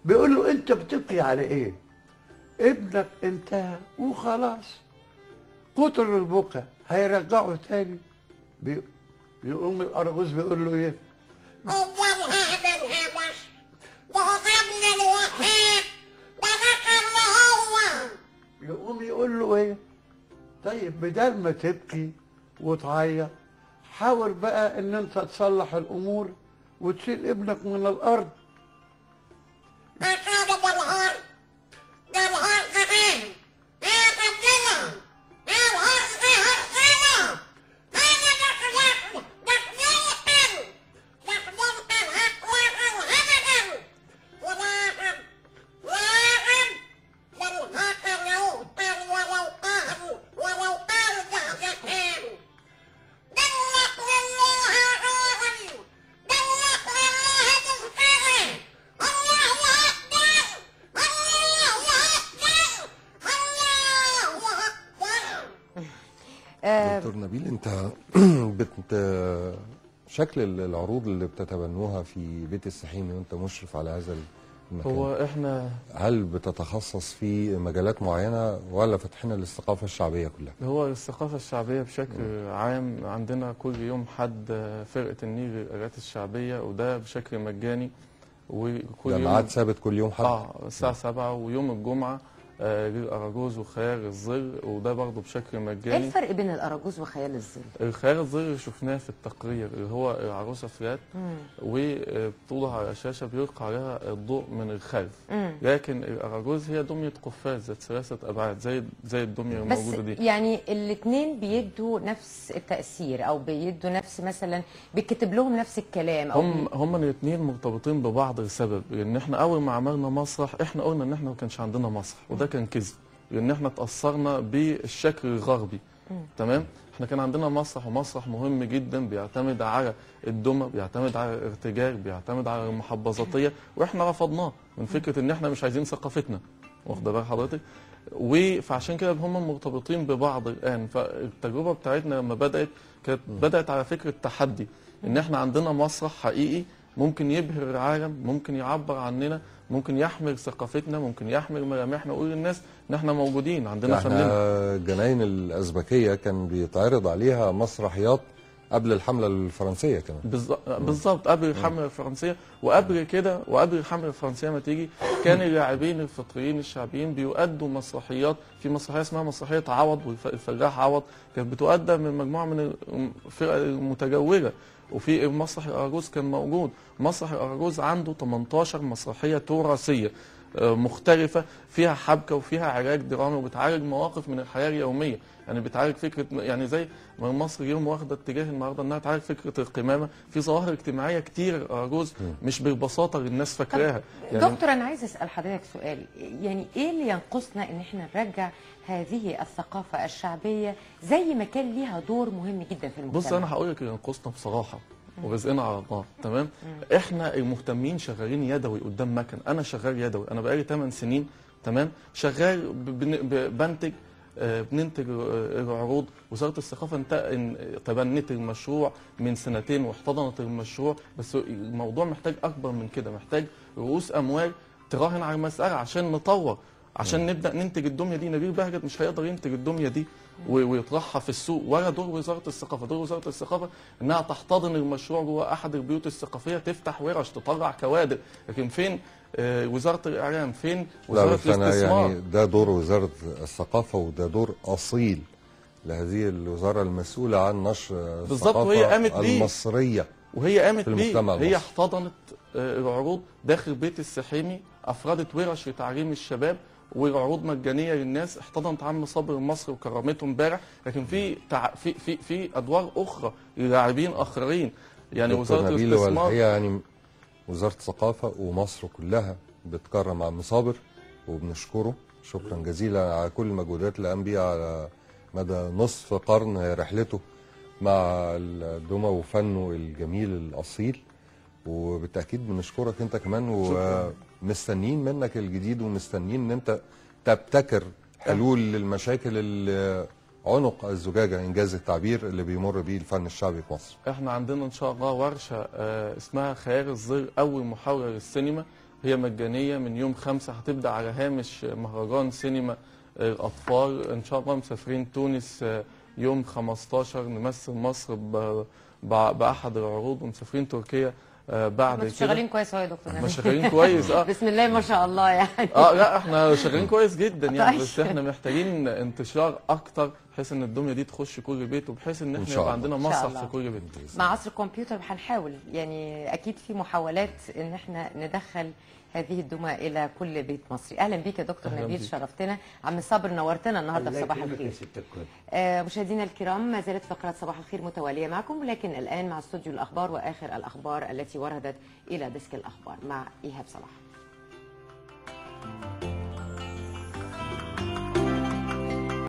بيقول له انت بتبكي على ايه؟ ابنك انتهى وخلاص، كتر البكا هيرجعه تاني. بيقوم الأرجوز بيقول له ايه؟ يقوم يقول له ايه؟ طيب بدل ما تبكي وتعيط، حاول بقى ان انت تصلح الامور وتشيل ابنك من الارض. دكتور نبيل، انت شكل العروض اللي بتتبنوها في بيت السحيمي وانت مشرف على هذا المكان، هو احنا هل بتتخصص في مجالات معينة ولا فاتحين للثقافة الشعبية كلها؟ هو الثقافة الشعبية بشكل عام عندنا كل يوم حد فرقة النيل للقراءات الشعبية، وده بشكل مجاني. وكل ده يوم ميعاد ثابت كل يوم حد؟ الساعة 7، ويوم الجمعة للأراجوز وخيال الظل، وده برضه بشكل مجاني. ايه الفرق بين الأراجوز وخيال الظل؟ الخيال الظل اللي شفناه في التقرير اللي هو العروسة فلات، وبتوضع على شاشة بيلقى عليها الضوء من الخلف. لكن الأراجوز هي دمية قفاز ذات 3 أبعاد زي الدمية الموجودة دي. بس يعني الاثنين بيدوا نفس التأثير، أو بيدوا نفس، مثلا بيكتب لهم نفس الكلام، أو هم الاثنين مرتبطين ببعض لسبب، لأن احنا أول ما عملنا مسرح احنا قلنا إن احنا ما كانش عندنا مسرح، وده كان كذب، لأن احنا تأثرنا بالشكل الغربي. تمام؟ احنا كان عندنا مسرح، ومسرح مهم جدا بيعتمد على الدمى، بيعتمد على الارتجال، بيعتمد على المحبذاتيه، واحنا رفضناه من فكره ان احنا مش عايزين ثقافتنا. واخده بال حضرتك؟ فعشان كده هم مرتبطين ببعض الان. فالتجربه بتاعتنا لما كانت بدات على فكره تحدي، ان احنا عندنا مسرح حقيقي ممكن يبهر العالم، ممكن يعبر عننا، ممكن يحمل ثقافتنا، ممكن يحمل ملامحنا، ويقول للناس ان احنا موجودين عندنا فنانين. احنا الجناين الازبكيه كان بيتعرض عليها مسرحيات قبل الحمله الفرنسيه كمان. بالظبط قبل الحمله الفرنسيه، وقبل كده، وقبل الحمله الفرنسيه ما تيجي، كان اللاعبين الفطريين الشعبيين بيؤدوا مسرحيات. في مسرحيه اسمها مسرحيه عوض، والفلاح عوض، كانت بتؤدى من مجموعه من الفرق المتجوره. وفي مسرح الأراجوز كان موجود. مسرح الأراجوز عنده 18 مسرحيه تراثيه مختلفة، فيها حبكة وفيها علاج درامي، وبتعالج مواقف من الحياة اليومية. يعني بتعالج فكرة، يعني زي ما مصر اليوم واخدة اتجاه النهارده انها تعالج فكرة القمامة، في ظواهر اجتماعية كتير الأراجوز مش بالبساطة اللي الناس فاكراها. يعني دكتور، أنا عايز أسأل حضرتك سؤال، يعني إيه اللي ينقصنا إن إحنا نرجع هذه الثقافة الشعبية زي ما كان ليها دور مهم جدا في المجتمع؟ بص، أنا هقول لك اللي ينقصنا بصراحة، ورزقنا على الله. تمام؟ احنا المهتمين شغالين يدوي قدام مكن. انا شغال يدوي، انا بقالي 8 سنين تمام شغال بنتج، بننتج العروض. وزاره الثقافه تبنت المشروع من 2 واحتضنت المشروع، بس الموضوع محتاج اكبر من كده، محتاج رؤوس اموال تراهن على المساله عشان نطور، عشان نبدا ننتج الدميه دي. نبيل بهجت مش هيقدر ينتج الدميه دي ويطرحها في السوق، ولا دور وزاره الثقافه. دور وزاره الثقافه انها تحتضن المشروع جوه احد البيوت الثقافيه، تفتح ورش، تطلع كوادر. لكن فين وزاره الاعلام؟ فين وزاره الاستثمار؟ يعني ده دور وزاره الثقافه، وده دور اصيل لهذه الوزاره المسؤوله عن نشر الثقافه المصريه. وهي قامت بيه، هي احتضنت العروض داخل بيت السحيمي، افردت ورش لتعليم الشباب وعروض مجانيه للناس، احتضنت عم صابر المصري وكرمته امبارح. لكن في ادوار اخرى للاعبين اخرين، يعني وزاره الاستثمار. يعني وزاره الثقافه ومصر كلها بتكرم عم صابر، وبنشكره شكرا جزيلا على كل المجهودات اللي قام بيها على مدى نصف قرن رحلته مع الدمى وفنه الجميل الاصيل. وبالتاكيد بنشكرك انت كمان، ومستنيين منك الجديد، ومستنيين ان انت تبتكر حلول للمشاكل اللي عنق الزجاجه، انجاز التعبير، اللي بيمر بيه الفن الشعبي في مصر. احنا عندنا ان شاء الله ورشه اسمها خيال الظل، اول محاوله للسينما. هي مجانيه من يوم 5، هتبدا على هامش مهرجان سينما الاطفال. ان شاء الله مسافرين تونس يوم 15 نمثل مصر باحد العروض، ومسافرين تركيا بعد انتوا كده. شغالين كويس اهو يا دكتور احنا نبيل. شغالين كويس بسم الله ما شاء الله يعني. لا احنا شغالين كويس جدا يعني، طيب. بس احنا محتاجين انتشار اكتر بحيث ان الدميه دي تخش كل بيت، وبحيث ان احنا شاء يبقى الله. عندنا إن شاء مسرح الله. في كل بيت. مع عصر الكمبيوتر هنحاول يعني، اكيد في محاولات ان احنا ندخل هذه الدمى الى كل بيت مصري. اهلا بيك يا دكتور أهلاً نبيل، بيك. شرفتنا. عم صابر نورتنا النهارده في الله صباح يكرمك الخير. يا ست الكل. مشاهدينا الكرام، ما زالت فقرات صباح الخير متواليه معكم، ولكن الان مع استوديو الاخبار واخر الاخبار التي وردت الى ديسك الاخبار مع ايهاب صلاح.